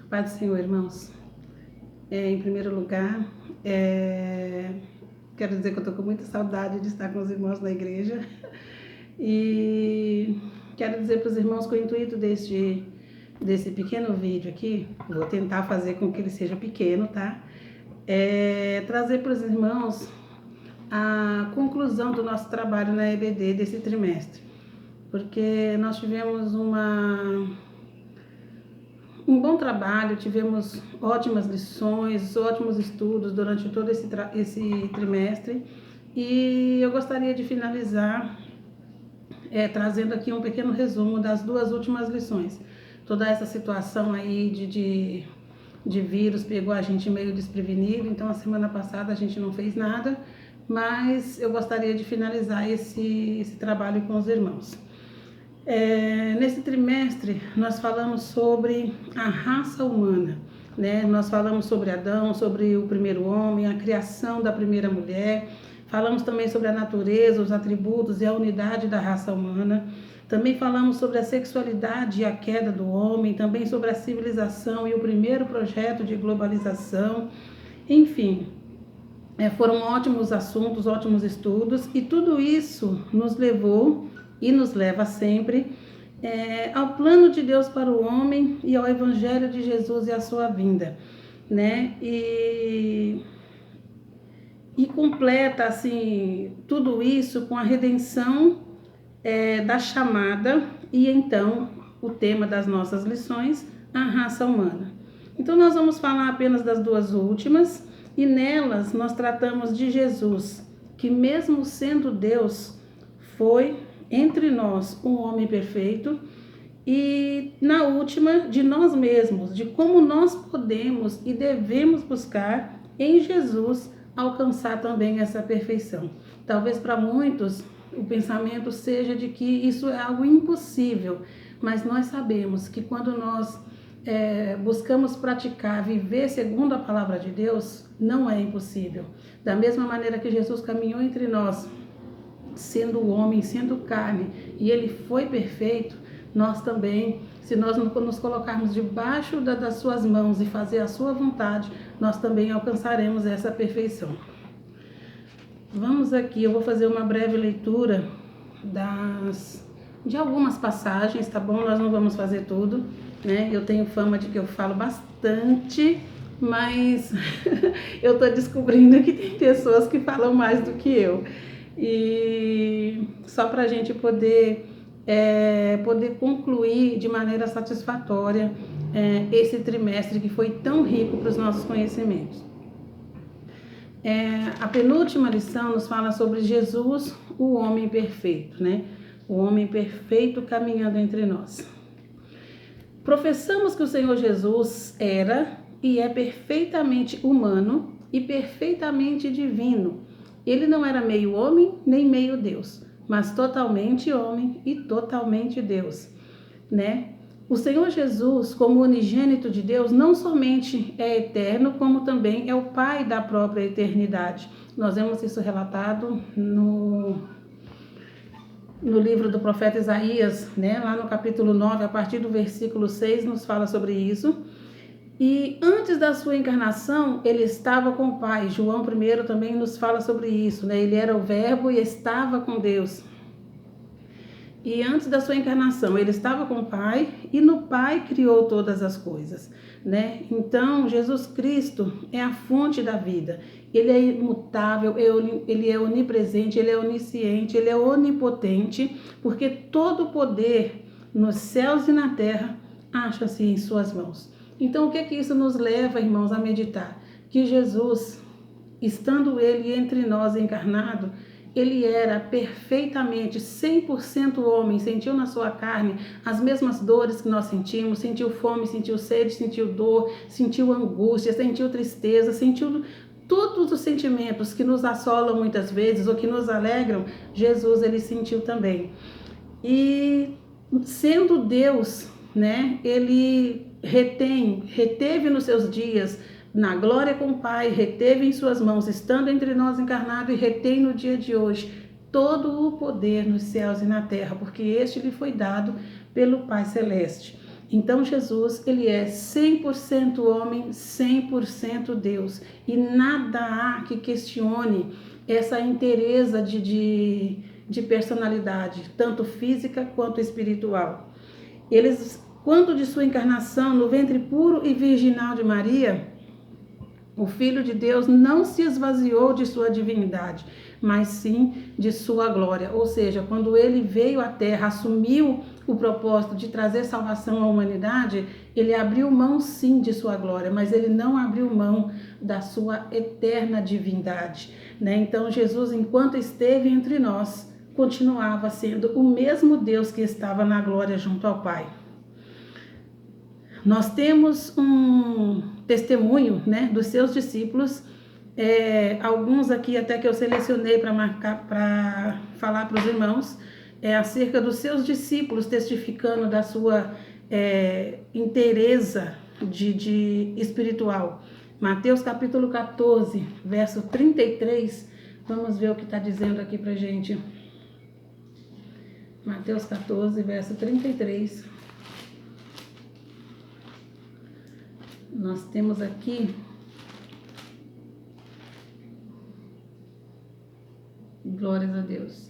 Pai do Senhor, irmãos. Em primeiro lugar, quero dizer que eu estou com muita saudade de estar com os irmãos na igreja. E quero dizer para os irmãos que o intuito desse pequeno vídeo aqui, vou tentar fazer com que ele seja pequeno, tá? É trazer para os irmãos a conclusão do nosso trabalho na EBD desse trimestre. Porque nós tivemos um bom trabalho, tivemos ótimas lições, ótimos estudos durante todo esse trimestre, e eu gostaria de finalizar trazendo aqui um pequeno resumo das 2 últimas lições. Toda essa situação aí de vírus pegou a gente meio desprevenido, então a semana passada a gente não fez nada, mas eu gostaria de finalizar esse trabalho com os irmãos. Nesse trimestre nós falamos sobre a raça humana, né? Nós falamos sobre Adão, sobre o primeiro homem, a criação da primeira mulher, falamos também sobre a natureza, os atributos e a unidade da raça humana, também falamos sobre a sexualidade e a queda do homem, também sobre a civilização e o primeiro projeto de globalização, enfim. Foram ótimos assuntos, ótimos estudos, e tudo isso nos levou e nos leva sempre ao plano de Deus para o homem e ao Evangelho de Jesus e a sua vinda, né? E completa assim tudo isso com a redenção da chamada e então o tema das nossas lições, a raça humana. Então nós vamos falar apenas das 2 últimas, e nelas nós tratamos de Jesus, que mesmo sendo Deus, foi entre nós um homem perfeito, e na última de nós mesmos, de como nós podemos e devemos buscar em Jesus alcançar também essa perfeição. Talvez para muitos o pensamento seja de que isso é algo impossível, mas nós sabemos que quando nós buscamos praticar, viver segundo a palavra de Deus, não é impossível. Da mesma maneira que Jesus caminhou entre nós, sendo homem, sendo carne, e ele foi perfeito, nós também, se nós nos colocarmos debaixo das suas mãos e fazer a sua vontade, nós também alcançaremos essa perfeição. Vamos aqui, eu vou fazer uma breve leitura de algumas passagens, tá bom? Nós não vamos fazer tudo, né? Eu tenho fama de que eu falo bastante, mas eu tô descobrindo que tem pessoas que falam mais do que eu. E só para a gente poder concluir de maneira satisfatória esse trimestre que foi tão rico para os nossos conhecimentos. A penúltima lição nos fala sobre Jesus, o homem perfeito, né? O homem perfeito caminhando entre nós. Professamos que o Senhor Jesus era e é perfeitamente humano e perfeitamente divino. Ele não era meio homem nem meio Deus, mas totalmente homem e totalmente Deus, né? O Senhor Jesus, como unigênito de Deus, não somente é eterno, como também é o Pai da própria eternidade. Nós vemos isso relatado no livro do profeta Isaías, né? Lá no capítulo 9, a partir do versículo 6, nos fala sobre isso. E antes da sua encarnação, ele estava com o Pai. João 1 também nos fala sobre isso, né? Ele era o Verbo e estava com Deus. E antes da sua encarnação, ele estava com o Pai, e no Pai criou todas as coisas, né? Então, Jesus Cristo é a fonte da vida. Ele é imutável, ele é onipresente, ele é onisciente, ele é onipotente, porque todo o poder nos céus e na terra acha-se em suas mãos. Então, o que isso nos leva, irmãos, a meditar? Que Jesus, estando ele entre nós encarnado, ele era perfeitamente 100% homem, sentiu na sua carne as mesmas dores que nós sentimos, sentiu fome, sentiu sede, sentiu dor, sentiu angústia, sentiu tristeza, sentiu todos os sentimentos que nos assolam muitas vezes ou que nos alegram. Jesus, ele sentiu também. E sendo Deus, né, ele reteve nos seus dias na glória com o Pai, reteve em suas mãos, estando entre nós encarnado, e retém no dia de hoje todo o poder nos céus e na terra, porque este lhe foi dado pelo Pai Celeste. Então Jesus, ele é 100% homem, 100% Deus. E nada há que questione essa inteireza de personalidade, tanto física quanto espiritual. Eles, quando de sua encarnação no ventre puro e virginal de Maria, o Filho de Deus não se esvaziou de sua divindade, mas sim de sua glória. Ou seja, quando ele veio à Terra, assumiu o propósito de trazer salvação à humanidade, ele abriu mão sim de sua glória, mas ele não abriu mão da sua eterna divindade, né? Então Jesus, enquanto esteve entre nós, continuava sendo o mesmo Deus que estava na glória junto ao Pai. Nós temos um testemunho, né, dos seus discípulos, alguns aqui até que eu selecionei para marcar, para falar para os irmãos, acerca dos seus discípulos testificando da sua inteireza de espiritual. Mateus capítulo 14, verso 33, vamos ver o que está dizendo aqui para gente. Mateus 14, verso 33. Nós temos aqui, glórias a Deus.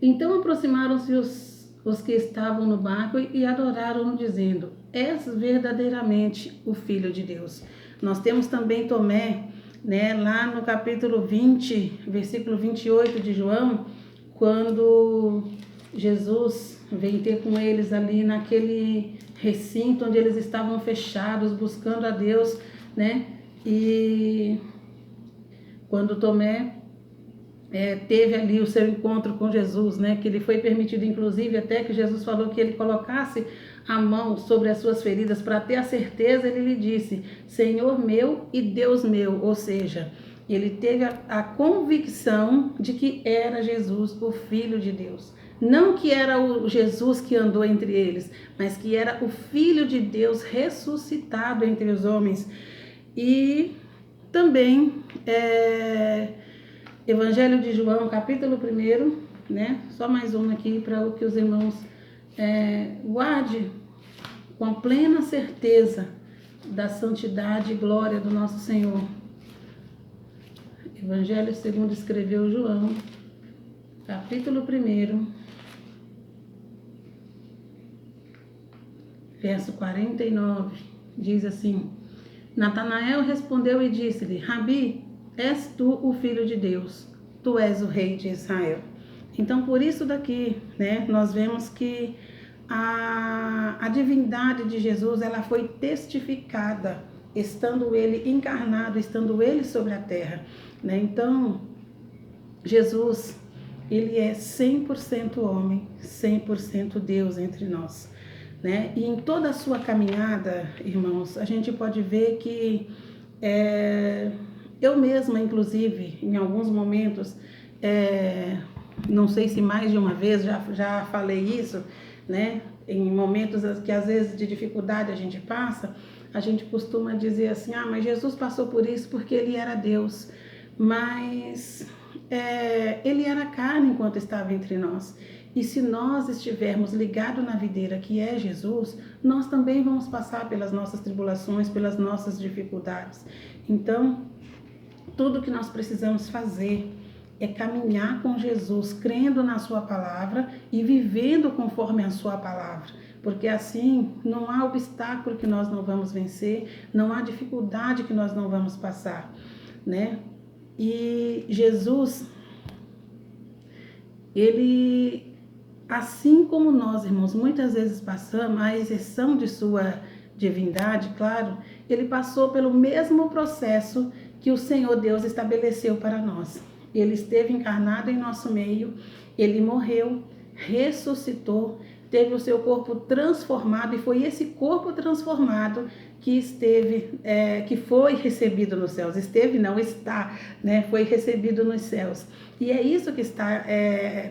Então aproximaram-se os que estavam no barco e adoraram-no, dizendo: És verdadeiramente o Filho de Deus. Nós temos também Tomé, né, lá no capítulo 20, versículo 28 de João, quando Jesus vem ter com eles ali naquele recinto onde eles estavam fechados, buscando a Deus, né? E quando Tomé teve ali o seu encontro com Jesus, né? Que ele foi permitido, inclusive, até que Jesus falou que ele colocasse a mão sobre as suas feridas para ter a certeza, ele lhe disse: Senhor meu e Deus meu, ou seja, ele teve a convicção de que era Jesus, o Filho de Deus. Não que era o Jesus que andou entre eles, mas que era o Filho de Deus ressuscitado entre os homens. E também Evangelho de João, capítulo 1, né? Só mais um aqui para que os irmãos guarde com plena certeza da santidade e glória do nosso Senhor. Evangelho segundo escreveu João, capítulo 1, verso 49, diz assim: Natanael respondeu e disse-lhe: Rabi, és tu o Filho de Deus, tu és o Rei de Israel. Então, por isso daqui, né, nós vemos que a divindade de Jesus, ela foi testificada, estando ele encarnado, estando ele sobre a terra, né? Então, Jesus, ele é 100% homem, 100% Deus entre nós, né? E em toda a sua caminhada, irmãos, a gente pode ver que eu mesma, inclusive, em alguns momentos, não sei se mais de uma vez já falei isso, né? Em momentos que às vezes de dificuldade a gente passa, a gente costuma dizer assim: mas Jesus passou por isso porque ele era Deus. Mas ele era carne enquanto estava entre nós. E se nós estivermos ligados na videira que é Jesus, nós também vamos passar pelas nossas tribulações, pelas nossas dificuldades. Então, tudo que nós precisamos fazer é caminhar com Jesus, crendo na sua palavra e vivendo conforme a sua palavra. Porque assim não há obstáculo que nós não vamos vencer, não há dificuldade que nós não vamos passar, né? E Jesus, ele, assim como nós, irmãos, muitas vezes passamos, à exceção de sua divindade, claro, ele passou pelo mesmo processo que o Senhor Deus estabeleceu para nós. Ele esteve encarnado em nosso meio, ele morreu, ressuscitou, teve o seu corpo transformado, e foi esse corpo transformado que que foi recebido nos céus. Esteve, não está, né? Foi recebido nos céus. E é isso que está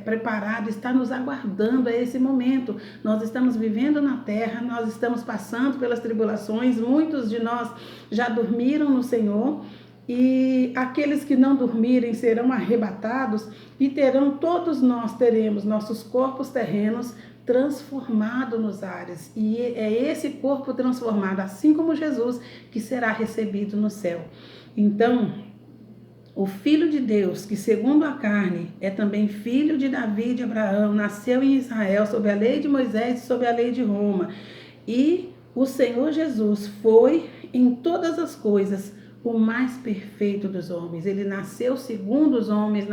preparado, está nos aguardando a esse momento. Nós estamos vivendo na terra, nós estamos passando pelas tribulações, muitos de nós já dormiram no Senhor, e aqueles que não dormirem serão arrebatados, e todos nós teremos nossos corpos terrenos transformado nos ares. E é esse corpo transformado, assim como Jesus, que será recebido no céu. Então, o Filho de Deus, que segundo a carne é também filho de Davi e de Abraão, nasceu em Israel sob a lei de Moisés e sob a lei de Roma. E o Senhor Jesus foi em todas as coisas o mais perfeito dos homens. Ele nasceu segundo os homens,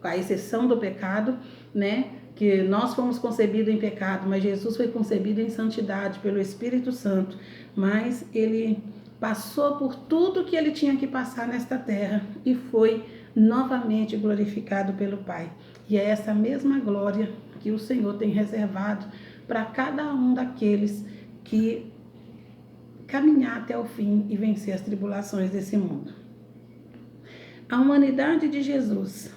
à exceção do pecado, né? Que nós fomos concebidos em pecado, mas Jesus foi concebido em santidade pelo Espírito Santo. Mas ele passou por tudo que ele tinha que passar nesta terra e foi novamente glorificado pelo Pai. E é essa mesma glória que o Senhor tem reservado para cada um daqueles que caminhar até o fim e vencer as tribulações desse mundo. A humanidade de Jesus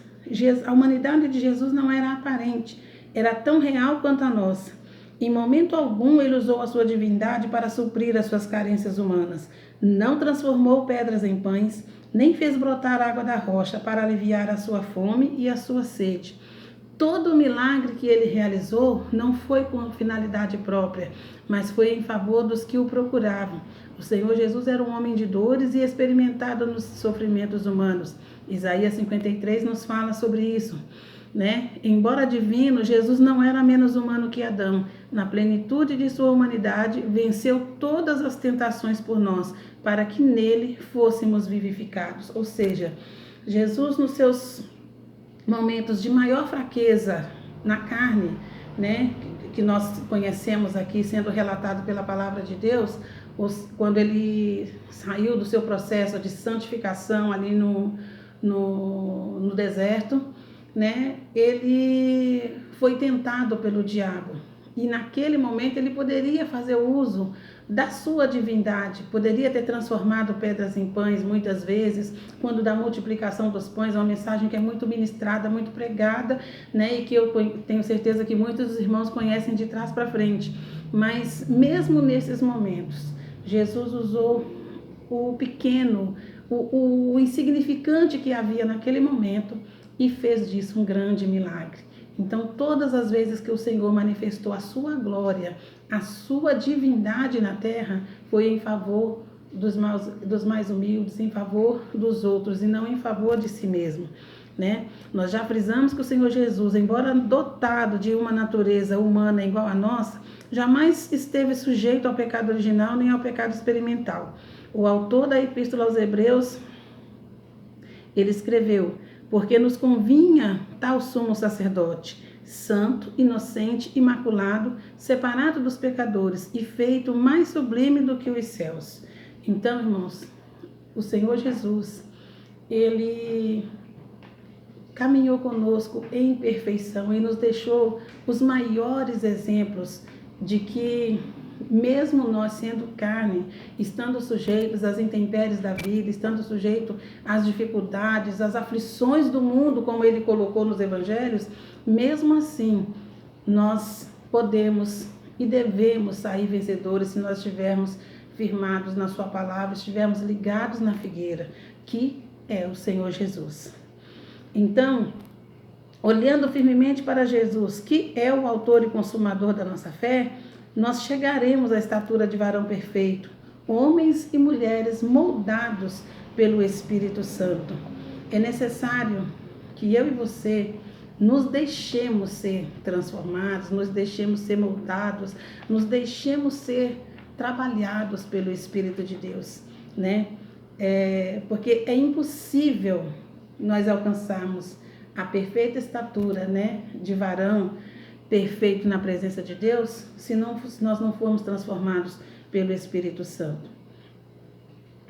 não era aparente, era tão real quanto a nossa. Em momento algum ele usou a sua divindade para suprir as suas carências humanas. Não transformou pedras em pães, nem fez brotar água da rocha para aliviar a sua fome e a sua sede. Todo o milagre que ele realizou não foi com finalidade própria, mas foi em favor dos que o procuravam. O Senhor Jesus era um homem de dores e experimentado nos sofrimentos humanos. Isaías 53 nos fala sobre isso, né? Embora divino, Jesus não era menos humano que Adão. Na plenitude de sua humanidade, venceu todas as tentações por nós, para que nele fôssemos vivificados. Ou seja, Jesus nos seus momentos de maior fraqueza na carne, né, que nós conhecemos aqui sendo relatado pela palavra de Deus, quando ele saiu do seu processo de santificação ali no deserto, né, ele foi tentado pelo diabo. E naquele momento ele poderia fazer uso da sua divindade, poderia ter transformado pedras em pães muitas vezes, quando da multiplicação dos pães, é uma mensagem que é muito ministrada, muito pregada, né, e que eu tenho certeza que muitos dos irmãos conhecem de trás para frente. Mas mesmo nesses momentos, Jesus usou o pequeno, o insignificante que havia naquele momento e fez disso um grande milagre. Então, todas as vezes que o Senhor manifestou a sua glória, a sua divindade na terra, foi em favor dos mais humildes, em favor dos outros e não em favor de si mesmo, né? Nós já frisamos que o Senhor Jesus, embora dotado de uma natureza humana igual à nossa, jamais esteve sujeito ao pecado original nem ao pecado experimental. O autor da Epístola aos Hebreus, ele escreveu: porque nos convinha tal sumo sacerdote, santo, inocente, imaculado, separado dos pecadores e feito mais sublime do que os céus. Então, irmãos, o Senhor Jesus, ele caminhou conosco em perfeição e nos deixou os maiores exemplos de que, mesmo nós sendo carne, estando sujeitos às intempéries da vida, estando sujeitos às dificuldades, às aflições do mundo, como ele colocou nos evangelhos, mesmo assim, nós podemos e devemos sair vencedores se nós estivermos firmados na sua palavra, estivermos ligados na figueira, que é o Senhor Jesus. Então, olhando firmemente para Jesus, que é o autor e consumador da nossa fé, nós chegaremos à estatura de varão perfeito, homens e mulheres moldados pelo Espírito Santo. É necessário que eu e você nos deixemos ser transformados, nos deixemos ser moldados, nos deixemos ser trabalhados pelo Espírito de Deus, né? Porque é impossível nós alcançarmos a perfeita estatura, né, de varão perfeito na presença de Deus, se nós não formos transformados pelo Espírito Santo.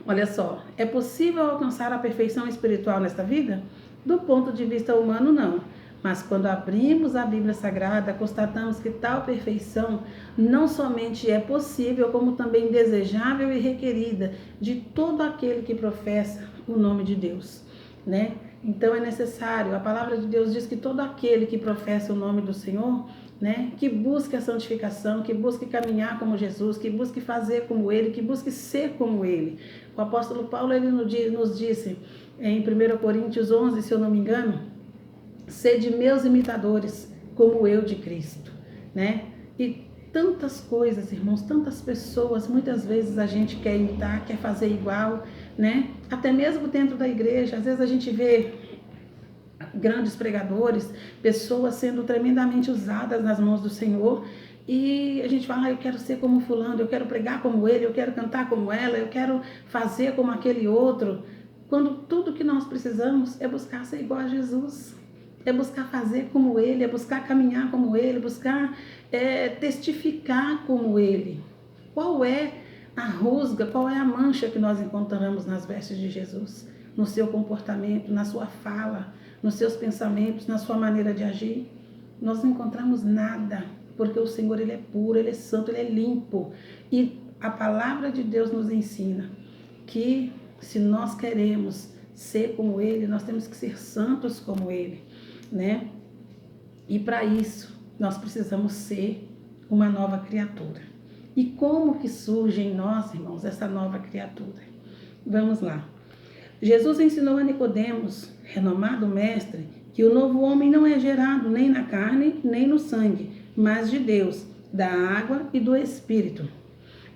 Olha só, é possível alcançar a perfeição espiritual nesta vida? Do ponto de vista humano, não. Mas quando abrimos a Bíblia Sagrada, constatamos que tal perfeição não somente é possível, como também desejável e requerida de todo aquele que professa o nome de Deus, né? Então é necessário, a palavra de Deus diz que todo aquele que professa o nome do Senhor, né, que busque a santificação, que busque caminhar como Jesus, que busque fazer como Ele, que busque ser como Ele. O apóstolo Paulo, ele nos disse em 1 Coríntios 11, se eu não me engano, sede meus imitadores, como eu de Cristo, né? E tantas coisas, irmãos, tantas pessoas, muitas vezes a gente quer imitar, quer fazer igual, né? Até mesmo dentro da igreja, às vezes a gente vê grandes pregadores, pessoas sendo tremendamente usadas nas mãos do Senhor, e a gente fala, eu quero ser como fulano, eu quero pregar como ele, eu quero cantar como ela, eu quero fazer como aquele outro, quando tudo que nós precisamos é buscar ser igual a Jesus, é buscar fazer como ele, é buscar caminhar como ele, buscar testificar como ele. Qual é a rusga, qual é a mancha que nós encontramos nas vestes de Jesus? No seu comportamento, na sua fala, nos seus pensamentos, na sua maneira de agir? Nós não encontramos nada, porque o Senhor, ele é puro, ele é santo, ele é limpo. E a palavra de Deus nos ensina que se nós queremos ser como ele, nós temos que ser santos como ele, né? E para isso, nós precisamos ser uma nova criatura. E como que surge em nós, irmãos, essa nova criatura? Vamos lá. Jesus ensinou a Nicodemos, renomado mestre, que o novo homem não é gerado nem na carne, nem no sangue, mas de Deus, da água e do Espírito.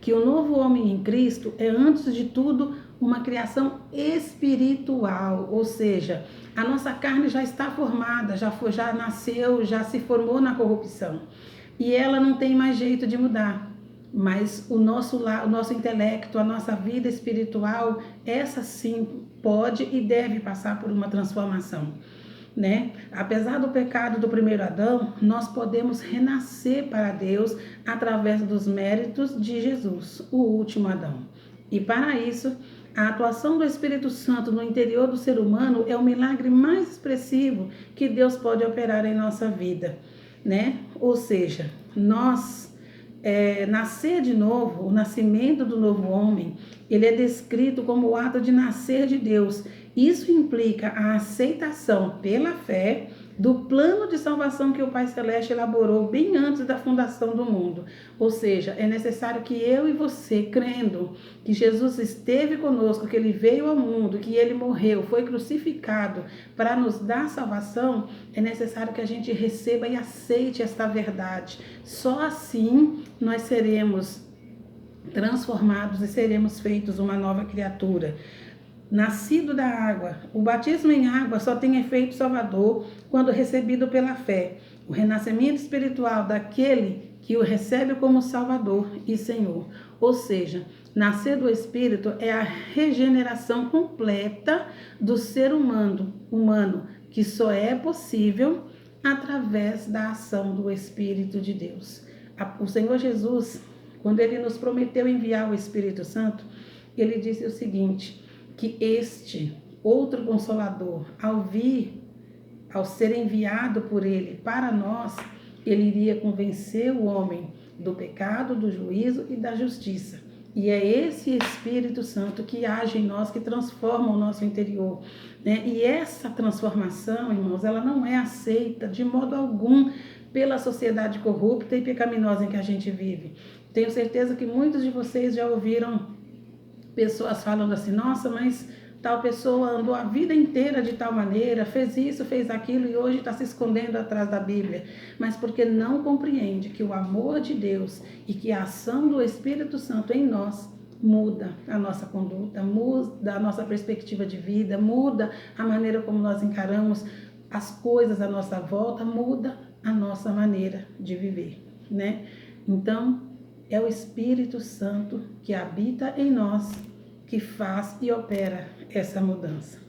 Que o novo homem em Cristo é, antes de tudo, uma criação espiritual, ou seja, a nossa carne já está formada, já nasceu, já se formou na corrupção. E ela não tem mais jeito de mudar. Mas o nosso intelecto, a nossa vida espiritual, essa sim pode e deve passar por uma transformação, né? Apesar do pecado do primeiro Adão, nós podemos renascer para Deus através dos méritos de Jesus, o último Adão. E para isso, a atuação do Espírito Santo no interior do ser humano é o milagre mais expressivo que Deus pode operar em nossa vida, né? Ou seja, nascer de novo, o nascimento do novo homem, ele é descrito como o ato de nascer de Deus. Isso implica a aceitação pela fé do plano de salvação que o Pai Celeste elaborou bem antes da fundação do mundo. Ou seja, é necessário que eu e você, crendo que Jesus esteve conosco, que ele veio ao mundo, que ele morreu, foi crucificado para nos dar salvação, é necessário que a gente receba e aceite esta verdade. Só assim nós seremos transformados e seremos feitos uma nova criatura. Nascido da água, o batismo em água só tem efeito salvador quando recebido pela fé. O renascimento espiritual daquele que o recebe como Salvador e Senhor. Ou seja, nascer do Espírito é a regeneração completa do ser humano, que só é possível através da ação do Espírito de Deus. O Senhor Jesus, quando ele nos prometeu enviar o Espírito Santo, ele disse o seguinte, que este outro Consolador, ao ser enviado por ele para nós, ele iria convencer o homem do pecado, do juízo e da justiça. E é esse Espírito Santo que age em nós, que transforma o nosso interior, né? E essa transformação, irmãos, ela não é aceita de modo algum pela sociedade corrupta e pecaminosa em que a gente vive. Tenho certeza que muitos de vocês já ouviram pessoas falando assim, nossa, mas tal pessoa andou a vida inteira de tal maneira, fez isso, fez aquilo e hoje está se escondendo atrás da Bíblia. Mas porque não compreende que o amor de Deus e que a ação do Espírito Santo em nós muda a nossa conduta, muda a nossa perspectiva de vida, muda a maneira como nós encaramos as coisas à nossa volta, muda a nossa maneira de viver, né? Então, é o Espírito Santo que habita em nós, que faz e opera essa mudança.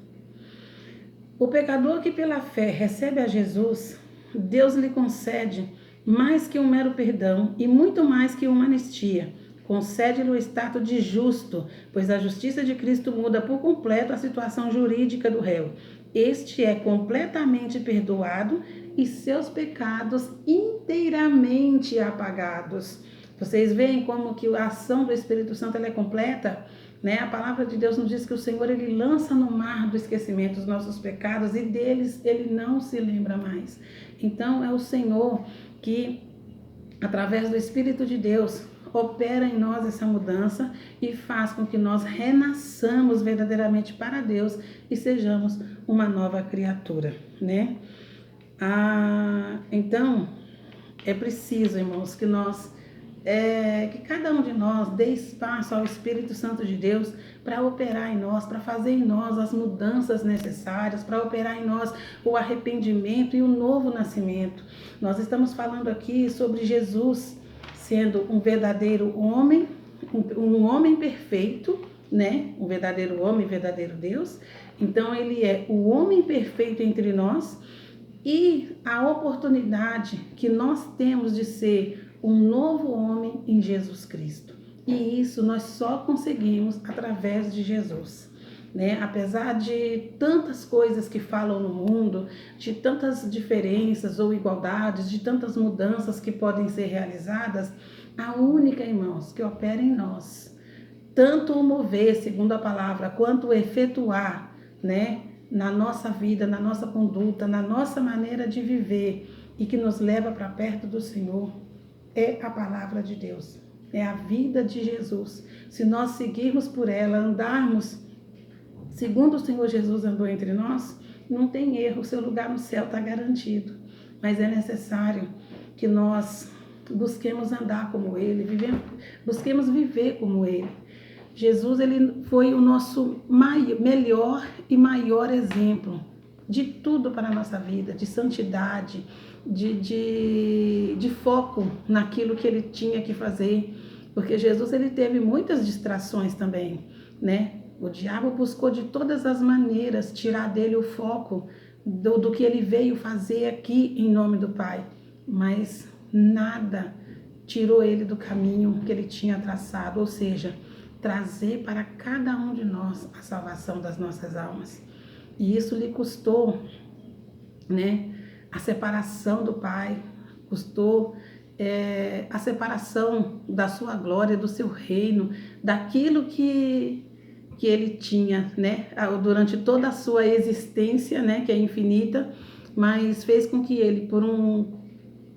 O pecador que pela fé recebe a Jesus, Deus lhe concede mais que um mero perdão e muito mais que uma anistia. Concede-lhe o status de justo, pois a justiça de Cristo muda por completo a situação jurídica do réu. Este é completamente perdoado e seus pecados inteiramente apagados. Vocês veem como que a ação do Espírito Santo ela é completa, né? A palavra de Deus nos diz que o Senhor ele lança no mar do esquecimento os nossos pecados e deles ele não se lembra mais. Então é o Senhor que, através do Espírito de Deus, opera em nós essa mudança e faz com que nós renasçamos verdadeiramente para Deus e sejamos uma nova criatura, né? Então, é preciso, irmãos, que cada um de nós dê espaço ao Espírito Santo de Deus para operar em nós, para fazer em nós as mudanças necessárias, para operar em nós o arrependimento e o novo nascimento. Nós estamos falando aqui sobre Jesus sendo um verdadeiro homem, um homem perfeito, né? Um verdadeiro homem, verdadeiro Deus. Então ele é o homem perfeito entre nós e a oportunidade que nós temos de ser um novo homem em Jesus Cristo. E isso nós só conseguimos através de Jesus, né? Apesar de tantas coisas que falam no mundo, de tantas diferenças ou igualdades, de tantas mudanças que podem ser realizadas, a única, irmãos, que opera em nós, tanto o mover, segundo a palavra, quanto o efetuar, né? Na nossa vida, na nossa conduta, na nossa maneira de viver e que nos leva para perto do Senhor, é a palavra de Deus, é a vida de Jesus. Se nós seguirmos por ela, andarmos segundo o Senhor Jesus andou entre nós, não tem erro, o seu lugar no céu está garantido. Mas é necessário que nós busquemos andar como Ele, busquemos viver como Ele. Jesus, ele foi o nosso melhor e maior exemplo de tudo para a nossa vida, de santidade, de foco naquilo que ele tinha que fazer, porque Jesus, ele teve muitas distrações também, né? O diabo buscou de todas as maneiras tirar dele o foco do que ele veio fazer aqui em nome do Pai, mas nada tirou ele do caminho que ele tinha traçado, ou seja, trazer para cada um de nós a salvação das nossas almas. E isso lhe custou, né, a separação do Pai, custou a separação da sua glória, do seu reino, daquilo que ele tinha, né, durante toda a sua existência, né, que é infinita, mas fez com que ele, por um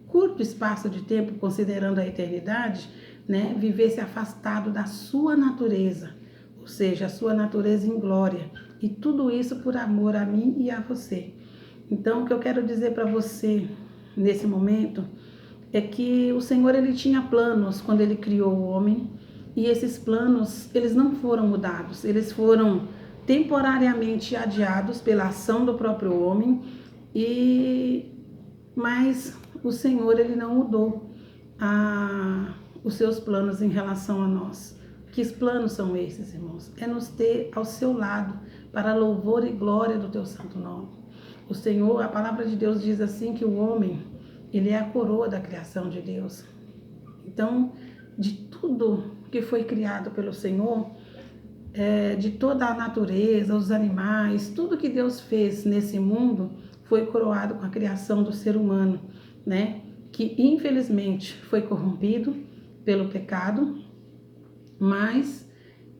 curto espaço de tempo, considerando a eternidade, né, vivesse afastado da sua natureza, ou seja, a sua natureza em glória, e tudo isso por amor a mim e a você. Então, o que eu quero dizer para você nesse momento é que o Senhor, ele tinha planos quando ele criou o homem, e esses planos, eles não foram mudados, eles foram temporariamente adiados pela ação do próprio homem, mas o Senhor, ele não mudou os seus planos em relação a nós. Que planos são esses, irmãos? É nos ter ao seu lado, para louvor e glória do teu santo nome. O Senhor, a palavra de Deus diz assim que o homem, ele é a coroa da criação de Deus. Então, de tudo que foi criado pelo Senhor, de toda a natureza, os animais, tudo que Deus fez nesse mundo foi coroado com a criação do ser humano, né? Que infelizmente foi corrompido pelo pecado, mas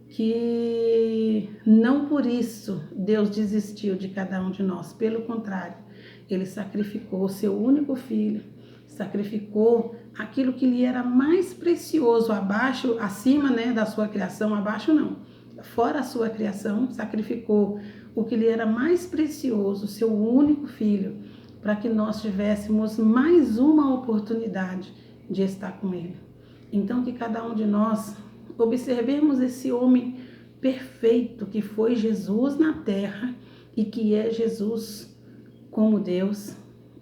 que não por isso Deus desistiu de cada um de nós. Pelo contrário, ele sacrificou o seu único filho, sacrificou aquilo que lhe era mais precioso, acima, né, da sua criação, abaixo não, fora a sua criação, sacrificou o que lhe era mais precioso, o seu único filho, para que nós tivéssemos mais uma oportunidade de estar com ele. Então, que cada um de nós observemos esse homem perfeito que foi Jesus na terra e que é Jesus como Deus,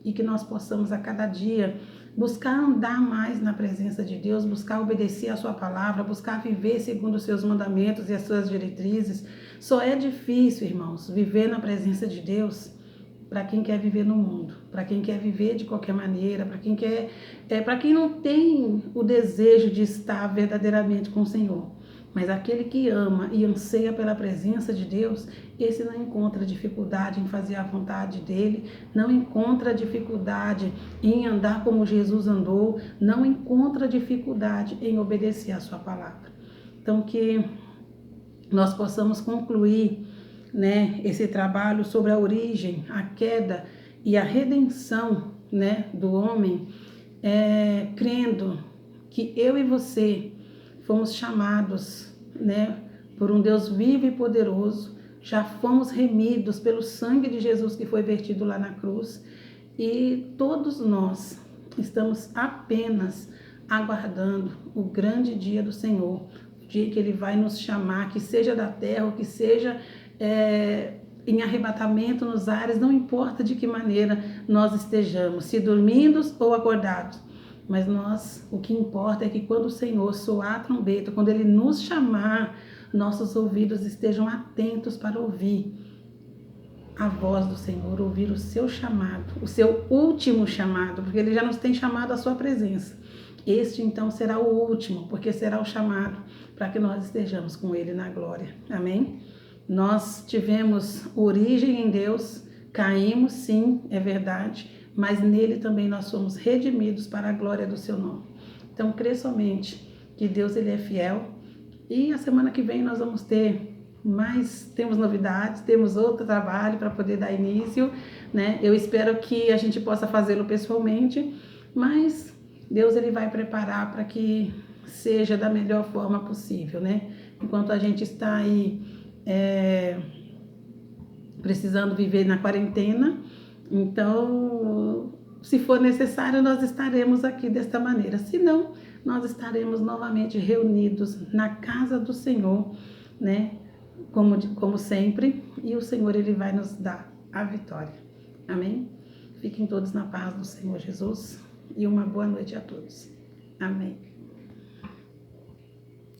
e que nós possamos a cada dia buscar andar mais na presença de Deus, buscar obedecer a sua palavra, buscar viver segundo os seus mandamentos e as suas diretrizes. Só é difícil, irmãos, viver na presença de Deus para quem quer viver no mundo, para quem quer viver de qualquer maneira, para quem não tem o desejo de estar verdadeiramente com o Senhor. Mas aquele que ama e anseia pela presença de Deus, esse não encontra dificuldade em fazer a vontade dele, não encontra dificuldade em andar como Jesus andou, não encontra dificuldade em obedecer a sua palavra. Então, que nós possamos concluir, né, esse trabalho sobre a origem, a queda e a redenção, né, do homem, crendo que eu e você fomos chamados, né, por um Deus vivo e poderoso, já fomos remidos pelo sangue de Jesus que foi vertido lá na cruz, e todos nós estamos apenas aguardando o grande dia do Senhor, o dia que Ele vai nos chamar, que seja da terra ou que seja em arrebatamento nos ares, não importa de que maneira nós estejamos, se dormindo ou acordados. Mas o que importa é que quando o Senhor soar a trombeta, quando Ele nos chamar, nossos ouvidos estejam atentos para ouvir a voz do Senhor, ouvir o seu chamado, o seu último chamado, porque Ele já nos tem chamado à sua presença. Este então será o último, porque será o chamado para que nós estejamos com Ele na glória. Amém? Nós tivemos origem em Deus, caímos sim, é verdade, mas nele também nós somos redimidos para a glória do seu nome. Então crê somente que Deus Ele é fiel, e a semana que vem nós vamos temos novidades, temos outro trabalho para poder dar início, né? Eu espero que a gente possa fazê-lo pessoalmente, mas Deus Ele vai preparar para que seja da melhor forma possível, né? Enquanto a gente está aí precisando viver na quarentena, então, se for necessário, nós estaremos aqui desta maneira. Se não, nós estaremos novamente reunidos na casa do Senhor, né? Como sempre, e o Senhor Ele vai nos dar a vitória. Amém? Fiquem todos na paz do Senhor Jesus e uma boa noite a todos. Amém.